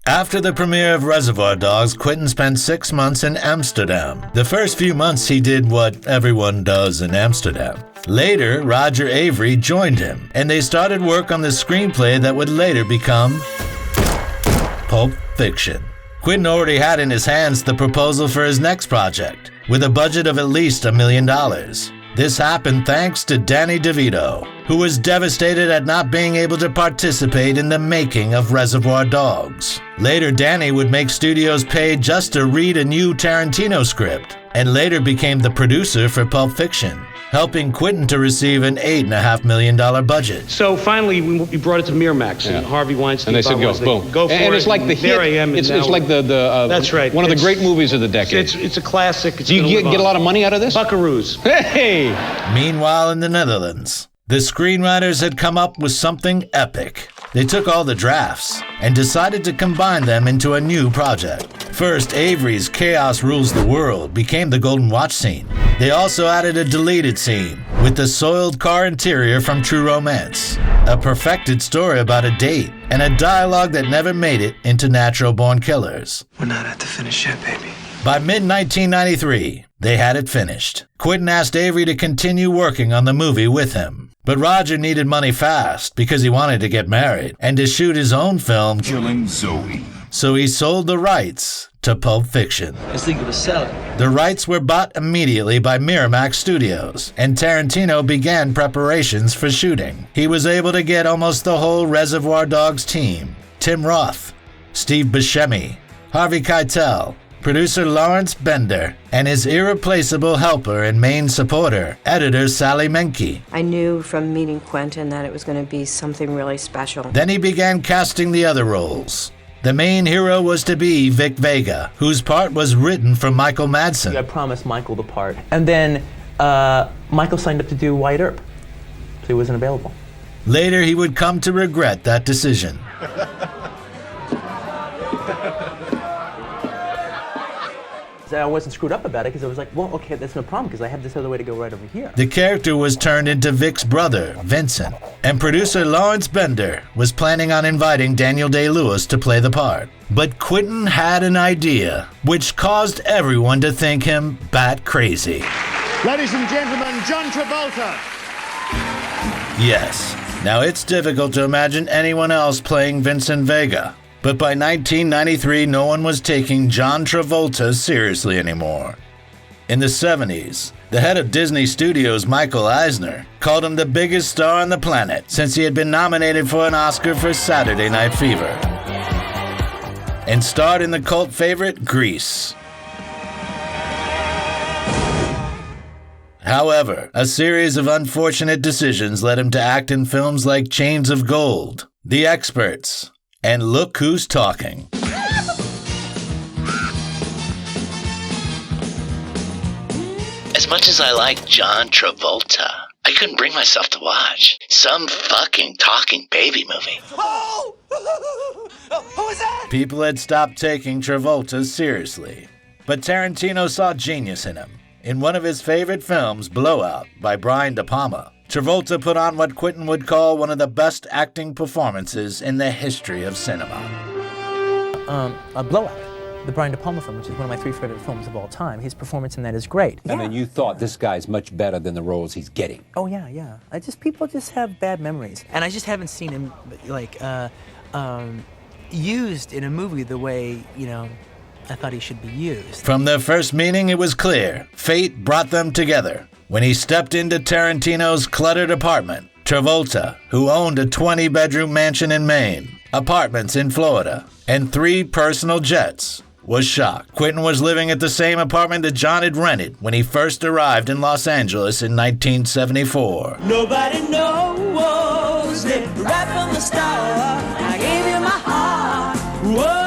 After the premiere of Reservoir Dogs, Quentin spent 6 months in Amsterdam. The first few months he did what everyone does in Amsterdam. Later, Roger Avary joined him, and they started work on the screenplay that would later become Pulp Fiction. Quentin already had in his hands the proposal for his next project, with a budget of at least $1 million. This happened thanks to Danny DeVito, who was devastated at not being able to participate in the making of Reservoir Dogs. Later, Danny would make studios pay just to read a new Tarantino script, and later became the producer for Pulp Fiction, helping Quentin to receive an $8.5 million budget. So finally, we brought it to Miramax, and Harvey Weinstein. And they said, boom. Go for it. And it's like the hit. There I am. It's like the that's right. One of the great movies of the decade. It's a classic. Do you get a lot of money out of this? Buckaroos. Hey! Meanwhile, in the Netherlands, the screenwriters had come up with something epic. They took all the drafts and decided to combine them into a new project. First, Avary's Chaos Rules the World became the Golden Watch scene. They also added a deleted scene with the soiled car interior from True Romance, a perfected story about a date, and a dialogue that never made it into Natural Born Killers. We're not at the finish yet, baby. By mid-1993, they had it finished. Quentin asked Avary to continue working on the movie with him. But Roger needed money fast because he wanted to get married and to shoot his own film, Killing Zoe. So he sold the rights to Pulp Fiction. It's legal to sell it. The rights were bought immediately by Miramax Studios, and Tarantino began preparations for shooting. He was able to get almost the whole Reservoir Dogs team: Tim Roth, Steve Buscemi, Harvey Keitel, producer Lawrence Bender, and his irreplaceable helper and main supporter, editor Sally Menke. I knew from meeting Quentin that it was going to be something really special. Then he began casting the other roles. The main hero was to be Vic Vega, whose part was written for Michael Madsen. I promised Michael the part. And then Michael signed up to do Wyatt Earp, so he wasn't available. Later, he would come to regret that decision. I wasn't screwed up about it because I was like, well, okay, that's no problem because I have this other way to go right over here. The character was turned into Vic's brother, Vincent, and producer Lawrence Bender was planning on inviting Daniel Day-Lewis to play the part. But Quentin had an idea, which caused everyone to think him bat crazy. Ladies and gentlemen, John Travolta. Yes, now it's difficult to imagine anyone else playing Vincent Vega. But by 1993, no one was taking John Travolta seriously anymore. In the 70s, the head of Disney Studios, Michael Eisner, called him the biggest star on the planet since he had been nominated for an Oscar for Saturday Night Fever, and starred in the cult favorite Grease. However, a series of unfortunate decisions led him to act in films like Chains of Gold, The Experts, and Look Who's Talking. As much as I like John Travolta, I couldn't bring myself to watch some fucking talking baby movie. Oh! Who was that? People had stopped taking Travolta seriously, but Tarantino saw genius in him. In one of his favorite films, Blowout, by Brian De Palma, Travolta put on what Quentin would call one of the best acting performances in the history of cinema. Blowout, the Brian De Palma film, which is one of my 3 favorite films of all time. His performance in that is great. And then you thought this guy's much better than the roles he's getting. Oh yeah. People just have bad memories, and I just haven't seen him used in a movie the way I thought he should be used. From their first meeting, it was clear fate brought them together. When he stepped into Tarantino's cluttered apartment, Travolta, who owned a 20-bedroom mansion in Maine, apartments in Florida, and 3 personal jets, was shocked. Quentin was living at the same apartment that John had rented when he first arrived in Los Angeles in 1974. Nobody knows it right from the start. I gave you my heart. Whoa.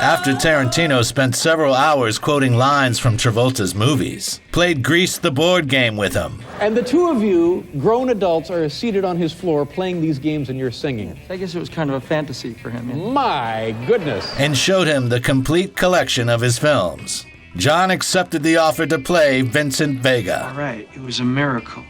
After Tarantino spent several hours quoting lines from Travolta's movies, played Grease the board game with him. And the two of you, grown adults, are seated on his floor playing these games and you're singing. I guess it was kind of a fantasy for him. Yeah. My goodness. And showed him the complete collection of his films. John accepted the offer to play Vincent Vega. All right, it was a miracle.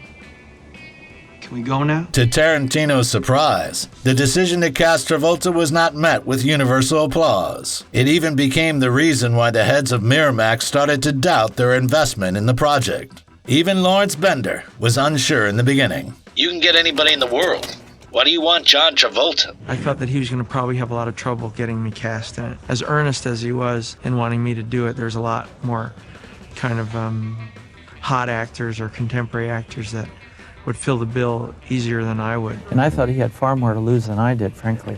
Can Can we go now? To Tarantino's surprise, the decision to cast Travolta was not met with universal applause. It even became the reason why the heads of Miramax started to doubt their investment in the project. Even Lawrence Bender was unsure in the beginning. You can get anybody in the world. Why do you want John Travolta? I thought that he was going to probably have a lot of trouble getting me cast in it. As earnest as he was in wanting me to do it, there's a lot more kind of hot actors or contemporary actors that would fill the bill easier than I would. And I thought he had far more to lose than I did, frankly,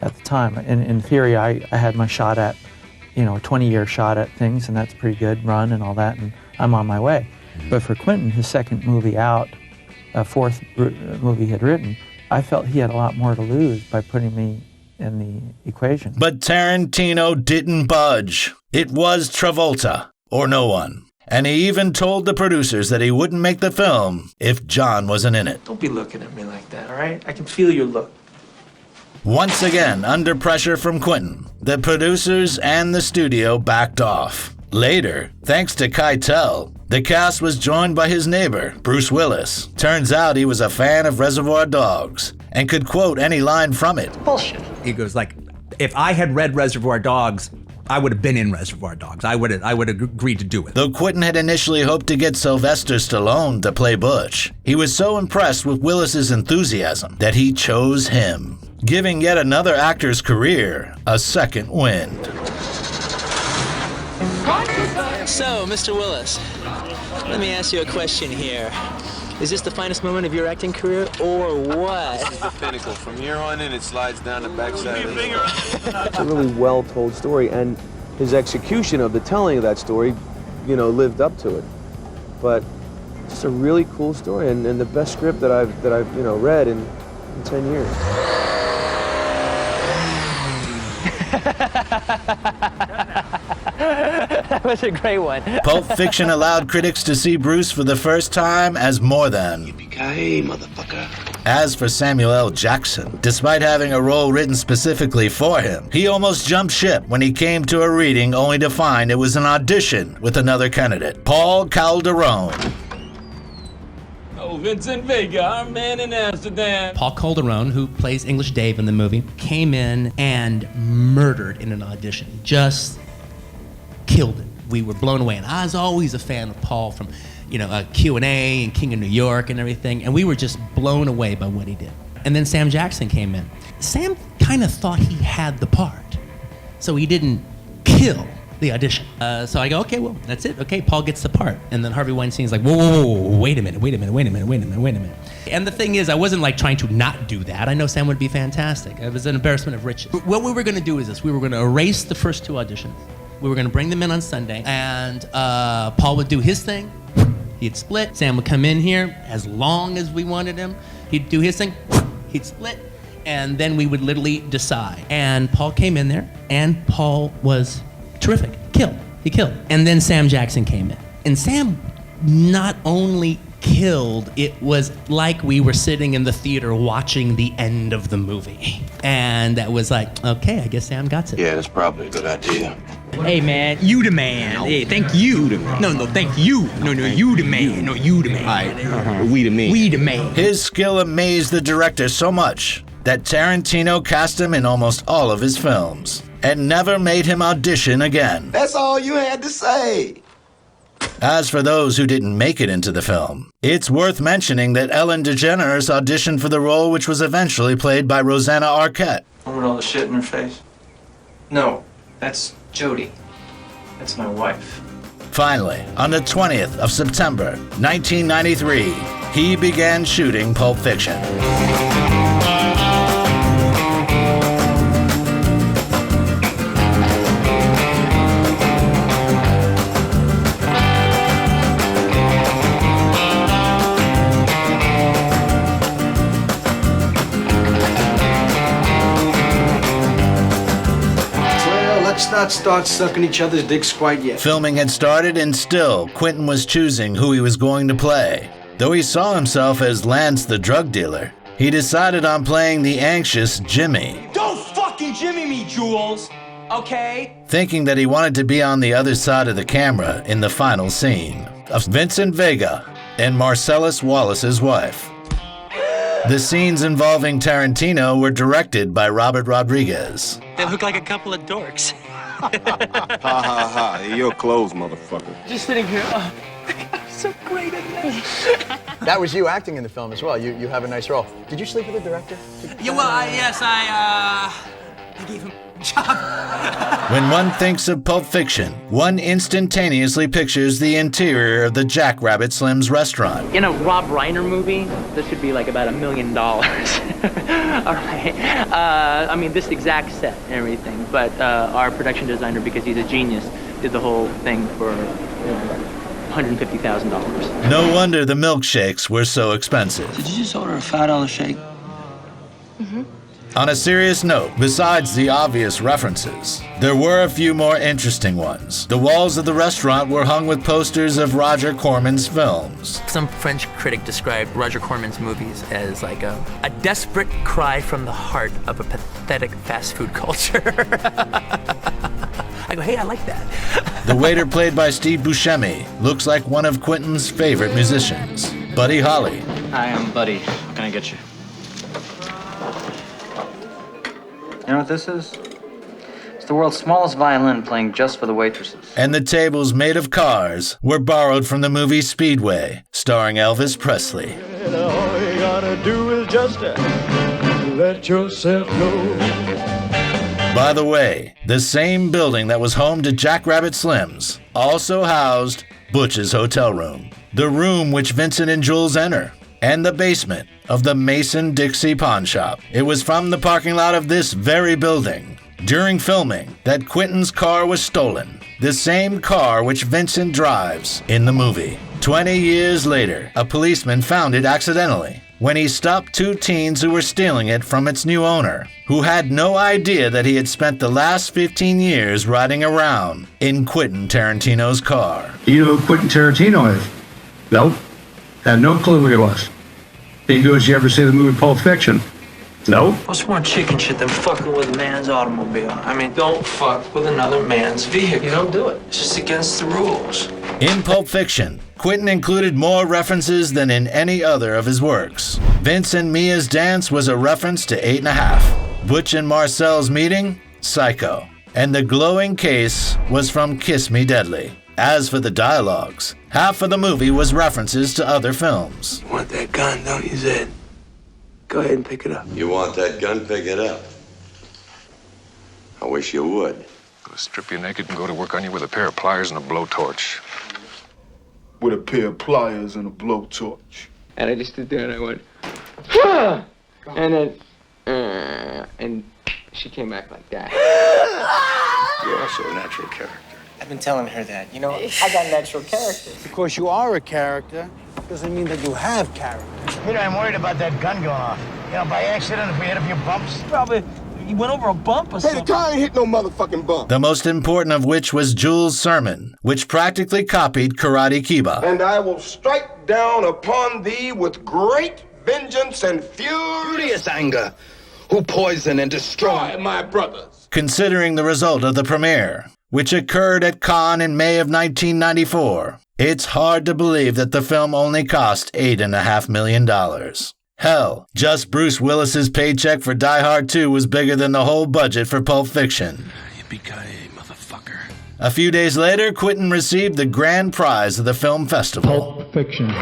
at the time. In theory, I had my shot at, a 20-year shot at things, and that's a pretty good run and all that, and I'm on my way. But for Quentin, his second movie out, fourth movie he had written, I felt he had a lot more to lose by putting me in the equation. But Tarantino didn't budge. It was Travolta, or no one. And he even told the producers that he wouldn't make the film if John wasn't in it. Don't be looking at me like that, all right? I can feel your look. Once again, under pressure from Quentin, the producers and the studio backed off. Later, thanks to Keitel, the cast was joined by his neighbor, Bruce Willis. Turns out he was a fan of Reservoir Dogs and could quote any line from it. Bullshit. He goes like, if I had read Reservoir Dogs, I would have been in Reservoir Dogs. I would have agreed to do it. Though Quentin had initially hoped to get Sylvester Stallone to play Butch, he was so impressed with Willis's enthusiasm that he chose him, giving yet another actor's career a second wind. So, Mr. Willis, let me ask you a question here. Is this the finest moment of your acting career, or what? This is the pinnacle. From here on in, it slides down the backside. It's a really well-told story, and his execution of the telling of that story, lived up to it. But it's just a really cool story, and the best script that I've read in 10 years. That was a great one. Pulp Fiction allowed critics to see Bruce for the first time as more than. Yippee-ki-yay, motherfucker. As for Samuel L. Jackson, despite having a role written specifically for him, he almost jumped ship when he came to a reading only to find it was an audition with another candidate, Paul Calderone. Oh, Vincent Vega, our man in Amsterdam. Paul Calderone, who plays English Dave in the movie, came in and murdered in an audition. Just killed it. We were blown away. And I was always a fan of Paul from, Q&A and King of New York and everything. And we were just blown away by what he did. And then Sam Jackson came in. Sam kind of thought he had the part. So he didn't kill the audition. So I go, okay, well, that's it. Okay, Paul gets the part. And then Harvey Weinstein's like, whoa, wait a minute. And the thing is, I wasn't like trying to not do that. I know Sam would be fantastic. It was an embarrassment of riches. What we were going to do is this. We were going to erase the first two auditions. We were going to bring them in on Sunday. And Paul would do his thing. He'd split. Sam would come in here as long as we wanted him. He'd do his thing. He'd split. And then we would literally decide. And Paul came in there. And Paul was terrific. He killed. And then Sam Jackson came in. And Sam not only killed, it was like we were sitting in the theater watching the end of the movie. And that was like, okay, I guess Sam got it. Yeah, that's probably a good idea. Hey, man, you the man. No. Hey, thank you. No, thank you. No, you the man. No, you the man. All right. We the man. We the man. His skill amazed the director so much that Tarantino cast him in almost all of his films and never made him audition again. That's all you had to say. As for those who didn't make it into the film, it's worth mentioning that Ellen DeGeneres auditioned for the role, which was eventually played by Rosanna Arquette. With all the shit in her face. No, that's Jody. That's my wife. Finally, on the 20th of September, 1993, he began shooting Pulp Fiction. Let's not start sucking each other's dicks quite yet. Filming had started, and still, Quentin was choosing who he was going to play. Though he saw himself as Lance the drug dealer, he decided on playing the anxious Jimmy. Don't fucking Jimmy me, Jules! Okay? Thinking that he wanted to be on the other side of the camera in the final scene of Vincent Vega and Marcellus Wallace's wife. The scenes involving Tarantino were directed by Robert Rodriguez. They look like a couple of dorks. Ha ha ha. You're closed, motherfucker. Just sitting here. Oh, I'm so great at that. That was you acting in the film as well. You have a nice role. Did you sleep with the director? Yeah, well, I gave him a job. When one thinks of Pulp Fiction, one instantaneously pictures the interior of the Jackrabbit Slim's restaurant. In a Rob Reiner movie, this would be like about $1 million. All right. I mean, this exact set and everything, but our production designer, because he's a genius, did the whole thing for $150,000. No wonder the milkshakes were so expensive. Did you just order a $5 shake? Mm-hmm. On a serious note, besides the obvious references, there were a few more interesting ones. The walls of the restaurant were hung with posters of Roger Corman's films. Some French critic described Roger Corman's movies as like a desperate cry from the heart of a pathetic fast food culture. I go, hey, I like that. The waiter, played by Steve Buscemi, looks like one of Quentin's favorite musicians, Buddy Holly. Hi, I'm Buddy. What can I get you? You know what this is? It's the world's smallest violin playing just for the waitresses. And the tables made of cars were borrowed from the movie Speedway, starring Elvis Presley. And all you gotta do is just let yourself go. By the way, the same building that was home to Jackrabbit Slim's also housed Butch's hotel room, the room which Vincent and Jules enter, and the basement of the Mason-Dixie pawn shop. It was from the parking lot of this very building, during filming, that Quentin's car was stolen, the same car which Vincent drives in the movie. 20 years later, a policeman found it accidentally when he stopped two teens who were stealing it from its new owner, who had no idea that he had spent the last 15 years riding around in Quentin Tarantino's car. You know who Quentin Tarantino is? Nope. Had no clue who he was. He goes, you ever see the movie Pulp Fiction? Nope. What's more chicken shit than fucking with a man's automobile? I mean, don't fuck with another man's vehicle. You don't do it. It's just against the rules. In Pulp Fiction, Quentin included more references than in any other of his works. Vince and Mia's dance was a reference to 8.5. Butch and Marcel's meeting, Psycho. And the glowing case was from Kiss Me Deadly. As for the dialogues, half of the movie was references to other films. You want that gun, don't you, Zed? Go ahead and pick it up. You want that gun? Pick it up. I wish you would. I'll strip you naked and go to work on you with a pair of pliers and a blowtorch. With a pair of pliers and a blowtorch. And I just stood there and I went, ah! And then, and she came back like that. You're also a natural character. I've been telling her that. You know, I got natural character. Because you are a character doesn't mean that you have character. Peter, I'm worried about that gun going off. You know, by accident, if we hit a few bumps. Probably, you went over a bump or something. Hey, the car ain't hit no motherfucking bump. The most important of which was Jules' sermon, which practically copied Karate Kiba. And I will strike down upon thee with great vengeance and furious anger, who poison and destroy my brothers. Considering the result of the premiere, which occurred at Cannes in May of 1994, it's hard to believe that the film only cost $8.5 million. Hell, just Bruce Willis's paycheck for Die Hard 2 was bigger than the whole budget for Pulp Fiction. Yippee-ki-yay, motherfucker. A few days later, Quentin received the grand prize of the film festival. Pulp Fiction.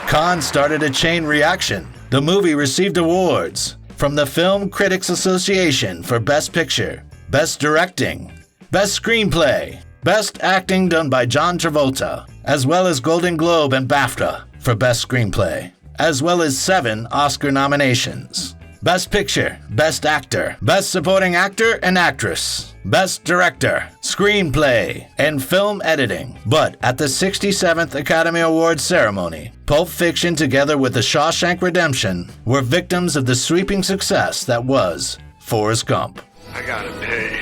Cannes started a chain reaction. The movie received awards from the Film Critics Association for Best Picture, Best Directing, Best Screenplay, Best Acting done by John Travolta, as well as Golden Globe and BAFTA for Best Screenplay, as well as 7 Oscar nominations. Best Picture, Best Actor, Best Supporting Actor and Actress, Best Director, Screenplay, and Film Editing. But at the 67th Academy Awards ceremony, Pulp Fiction together with The Shawshank Redemption were victims of the sweeping success that was Forrest Gump. I gotta pee.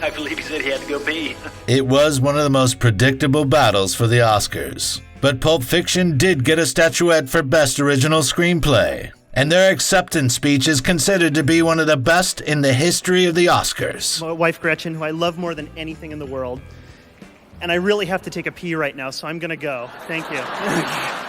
I believe he said he had to go pee. It was one of the most predictable battles for the Oscars. But Pulp Fiction did get a statuette for Best Original Screenplay. And their acceptance speech is considered to be one of the best in the history of the Oscars. My wife Gretchen, who I love more than anything in the world. And I really have to take a pee right now, so I'm gonna go. Thank you.